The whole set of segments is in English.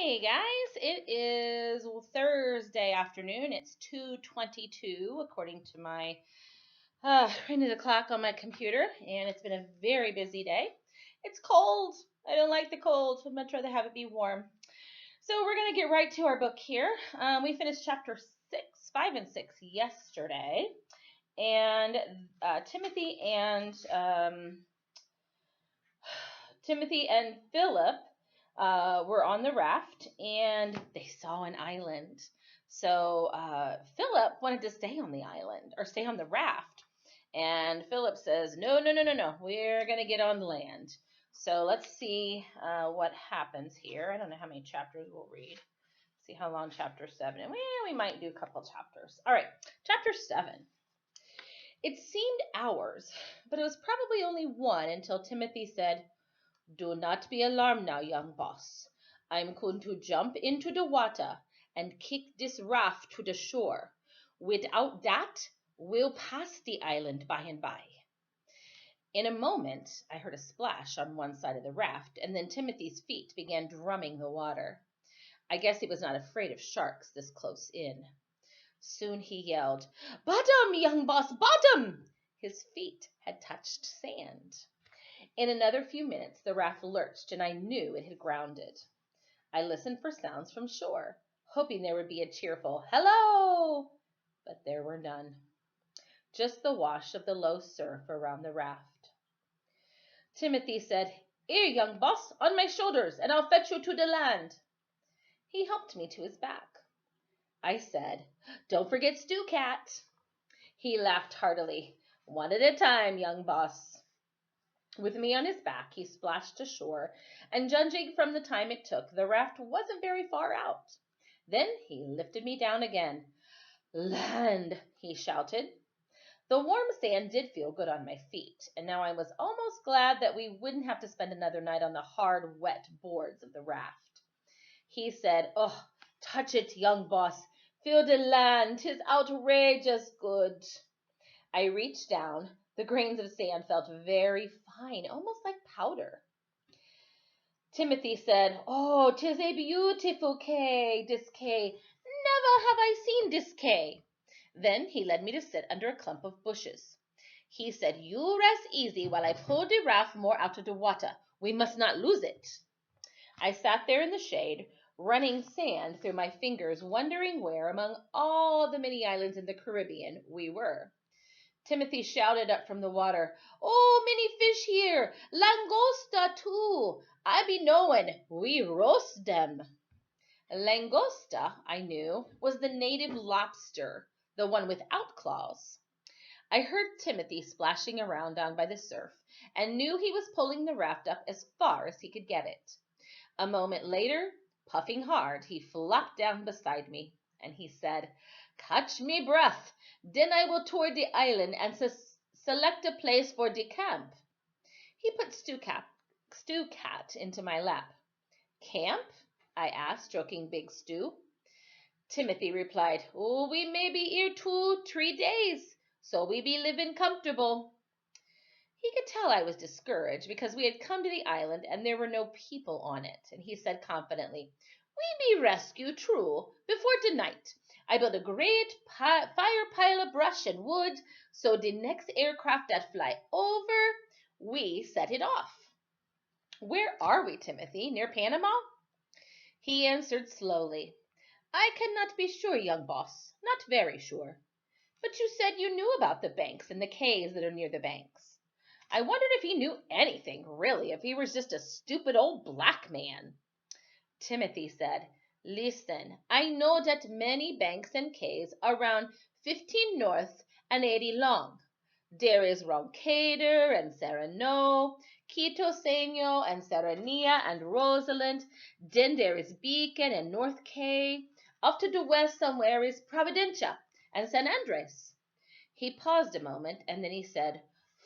Hey guys, it is Thursday afternoon. It's 2:22 according to my printed clock on my computer, and it's been a very busy day. It's cold. I don't like the cold. I'd much rather have it be warm. So we're going to get right to our book here. We finished chapter 5 and 6 yesterday, and Timothy and Philip were on the raft, and they saw an island. So Philip wanted to stay on the island or stay on the raft. And Philip says, no, we're going to get on land. So let's see what happens here. I don't know how many chapters we'll read. See how long chapter 7. And we might do a couple chapters. All right, chapter 7. It seemed hours, but it was probably only one until Timothy said, "Do not be alarmed now, young boss. I'm going to jump into the water and kick this raft to the shore. Without that, we'll pass the island by and by." In a moment, I heard a splash on one side of the raft, and then Timothy's feet began drumming the water. I guess he was not afraid of sharks this close in. Soon he yelled, "Bottom, young boss, bottom!" His feet had touched sand. In another few minutes, the raft lurched, and I knew it had grounded. I listened for sounds from shore, hoping there would be a cheerful "hello," but there were none. Just the wash of the low surf around the raft. Timothy said, "Here, young boss, on my shoulders, and I'll fetch you to the land." He helped me to his back. I said, "Don't forget Stew Cat." He laughed heartily. "One at a time, young boss." With me on his back, he splashed ashore, and judging from the time it took, the raft wasn't very far out. Then he lifted me down again. "Land," he shouted. The warm sand did feel good on my feet, and now I was almost glad that we wouldn't have to spend another night on the hard, wet boards of the raft. He said, "Oh, touch it, young boss. Feel the land. 'Tis outrageous good." I reached down. The grains of sand felt very fine, almost like powder. Timothy said, "Oh, 'tis a beautiful cay, this cay. Never have I seen this cay." Then he led me to sit under a clump of bushes. He said, "You rest easy while I pull the raft more out of the water. We must not lose it." I sat there in the shade, running sand through my fingers, wondering where, among all the many islands in the Caribbean, we were. Timothy shouted up from the water, "Oh, many fish here! Langosta, too! I be knowin' we roast them." Langosta, I knew, was the native lobster, the one without claws. I heard Timothy splashing around down by the surf, and knew he was pulling the raft up as far as he could get it. A moment later, puffing hard, he flopped down beside me, and he said, "Catch me breath, then I will tour the island and select a place for the camp." He put Stew Cat into my lap. "Camp?" I asked, stroking Big Stew. Timothy replied, "Oh, we may be here 2-3 days, so we be living comfortable." He could tell I was discouraged because we had come to the island and there were no people on it, and he said confidently, "We be rescue, true. Before the night, I built a great fire pile of brush and wood, so the next aircraft that fly over, we set it off." "Where are we, Timothy? Near Panama?" He answered slowly, "I cannot be sure, young boss, not very sure. But you said you knew about the banks and the cays that are near the banks." I wondered if he knew anything, really, if he was just a stupid old black man. Timothy said, "Listen, I know that many banks and cays are around 15 north and 80 long. There is Roncader and Serrano, Quito Seño and Serrania and Rosalind. Then there is Beacon and North Cay. Off to the west somewhere is Providencia and San Andres." He paused a moment, and then he said,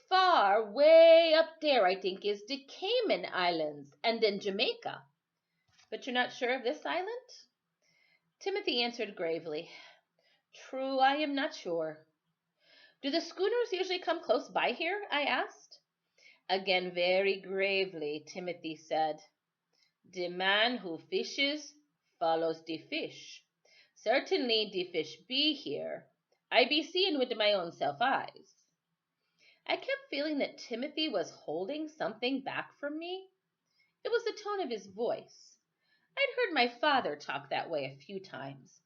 "Far way up there, I think, is the Cayman Islands, and then Jamaica." "But you're not sure of this island?" Timothy answered gravely, "True, I am not sure." "Do the schooners usually come close by here?" I asked. Again very gravely, Timothy said, "The man who fishes follows the fish. Certainly the fish be here. I be seeing with my own self eyes. I kept feeling that Timothy was holding something back from me. It was the tone of his voice. I'd heard my father talk that way a few times.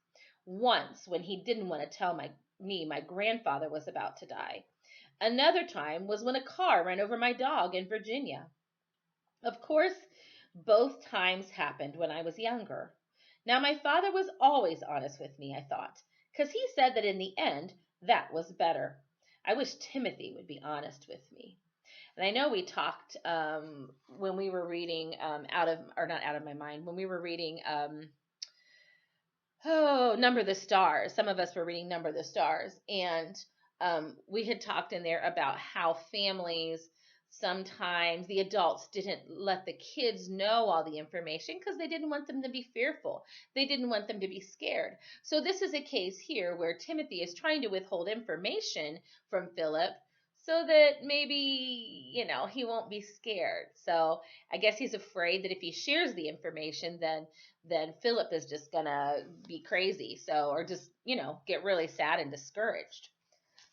Once, when he didn't want to tell me my grandfather was about to die. Another time was when a car ran over my dog in Virginia. Of course, both times happened when I was younger. Now, my father was always honest with me, I thought, because he said that in the end, that was better. I wish Timothy would be honest with me. And I know we talked when we were reading not out of my mind, when we were reading Number the Stars. Some of us were reading Number the Stars, and we had talked in there about how families, sometimes the adults didn't let the kids know all the information because they didn't want them to be fearful. They didn't want them to be scared. So this is a case here where Timothy is trying to withhold information from Philip so that maybe, he won't be scared. So I guess he's afraid that if he shares the information, then Philip is just gonna be crazy. So, or just, get really sad and discouraged.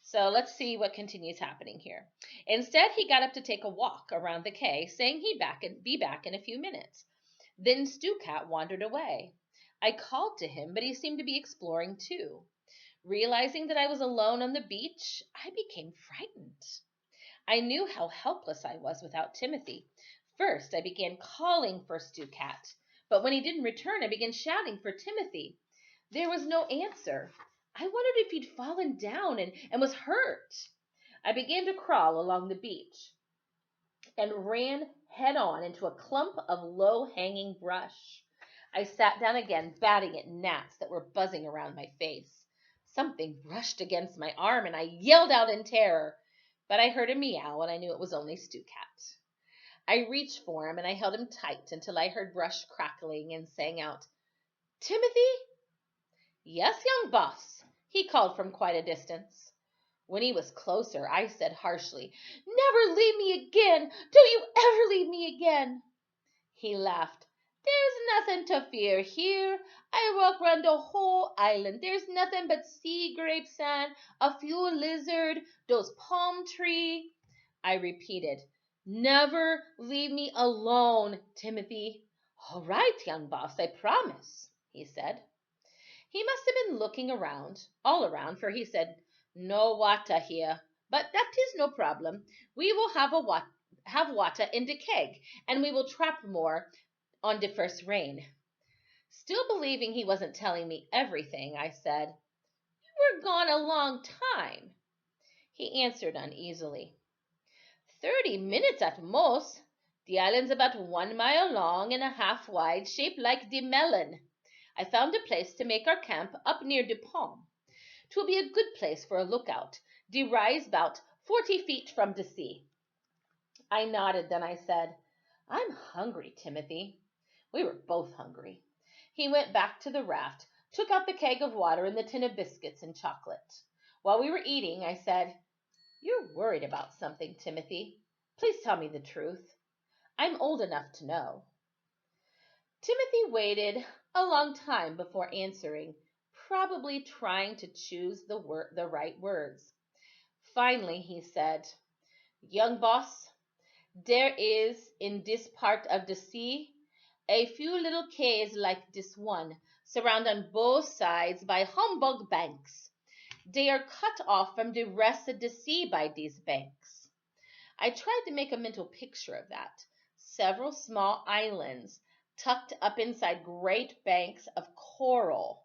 So let's see what continues happening here. Instead, he got up to take a walk around the quay, saying he'd be back in a few minutes. Then Stu Cat wandered away. I called to him, but he seemed to be exploring too. Realizing that I was alone on the beach, I became frightened. I knew how helpless I was without Timothy. First, I began calling for Stu Cat, but when he didn't return, I began shouting for Timothy. There was no answer. I wondered if he'd fallen down and was hurt. I began to crawl along the beach and ran head on into a clump of low-hanging brush. I sat down again, batting at gnats that were buzzing around my face. Something brushed against my arm, and I yelled out in terror. But I heard a meow, and I knew it was only Stu Cat. I reached for him, and I held him tight until I heard Brush crackling and sang out, "Timothy?" "Yes, young boss," he called from quite a distance. When he was closer, I said harshly, "Never leave me again! Don't you ever leave me again!" He laughed. "There's nothing to fear here. I walk round the whole island. There's nothing but sea grapes and a few lizard, those palm tree." I repeated, "Never leave me alone, Timothy." "All right, young boss, I promise," he said. He must have been looking all around, for he said, "No water here, but that is no problem. We will have water in the keg, and we will trap more on the first rain." Still believing he wasn't telling me everything, I said, "You were gone a long time." He answered uneasily, 30 minutes at most. The island's about 1 mile long and a half wide, shaped like the melon. I found a place to make our camp up near the palm. 'Twill be a good place for a lookout. The rise about 40 feet from the sea." I nodded, then I said, "I'm hungry, Timothy." We were both hungry. He went back to the raft, took out the keg of water and the tin of biscuits and chocolate. While we were eating, I said, "You're worried about something, Timothy. Please tell me the truth. I'm old enough to know." Timothy waited a long time before answering, probably trying to choose the right words. Finally, he said, "Young boss, there is in this part of the sea a few little cays like this one, surrounded on both sides by humbug banks. They are cut off from the rest of the sea by these banks." I tried to make a mental picture of that. Several small islands tucked up inside great banks of coral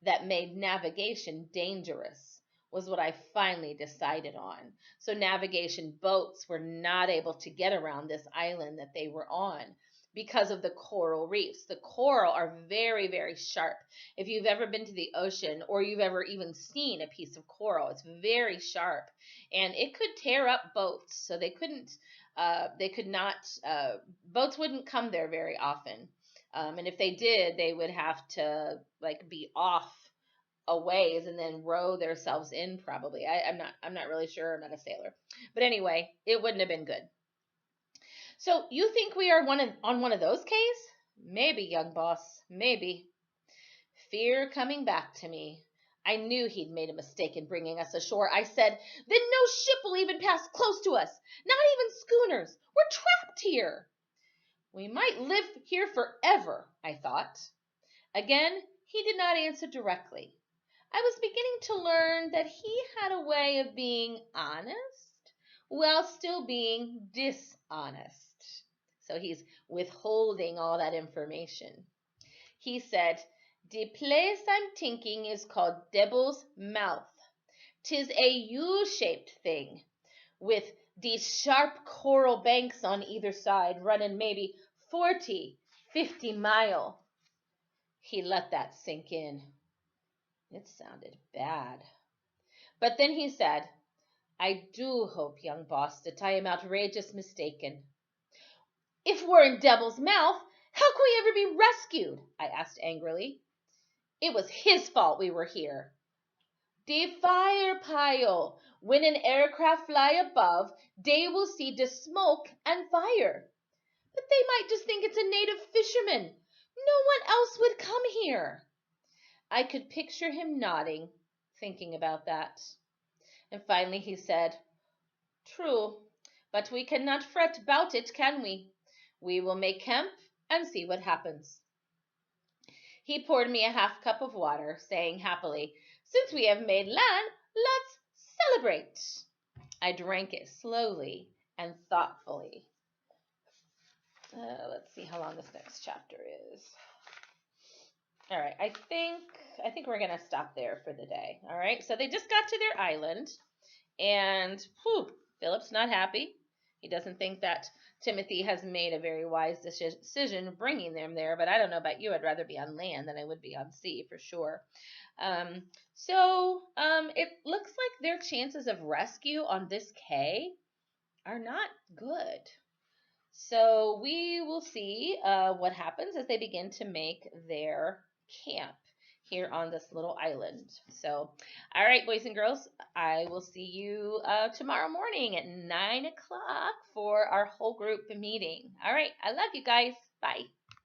that made navigation dangerous was what I finally decided on. So navigation boats were not able to get around this island that they were on because of the coral reefs. The coral are very, very sharp. If you've ever been to the ocean or you've ever even seen a piece of coral, it's very sharp and it could tear up boats. So boats wouldn't come there very often. And if they did, they would have to be off a ways and then row themselves in probably. I'm not really sure. I'm not a sailor. But anyway, it wouldn't have been good. "So you think we are on one of those cays?" "Maybe, young boss, maybe." Fear coming back to me. I knew he'd made a mistake in bringing us ashore. I said, then no ship will even pass close to us, not even schooners. We're trapped here. We might live here forever, I thought. Again, he did not answer directly. I was beginning to learn that he had a way of being honest while still being dishonest. So he's withholding all that information. He said, "De place I'm thinking is called Devil's Mouth. 'Tis a U-shaped thing, with these sharp coral banks on either side, running maybe 40, 50 mile." He let that sink in. It sounded bad. But then he said, "I do hope, young boss, that I am outrageous mistaken." "If we're in Devil's Mouth, how can we ever be rescued?" I asked angrily. "It was his fault we were here." "De fire pile. When an aircraft fly above, they will see the smoke and fire." "But they might just think it's a native fisherman. No one else would come here." I could picture him nodding, thinking about that. And finally he said, "True, but we cannot fret about it, can we? We will make camp and see what happens." He poured me a half cup of water, saying happily, "Since we have made land, let's celebrate." I drank it slowly and thoughtfully. Let's see how long this next chapter is. All right, I think we're gonna stop there for the day. All right, so they just got to their island, and Philip's not happy. He doesn't think that Timothy has made a very wise decision bringing them there, but I don't know about you. I'd rather be on land than I would be on sea for sure. It looks like their chances of rescue on this K are not good. So we will see what happens as they begin to make their camp here on this little island. So, all right, boys and girls, I will see you tomorrow morning at 9 o'clock for our whole group meeting. All right, I love you guys. Bye.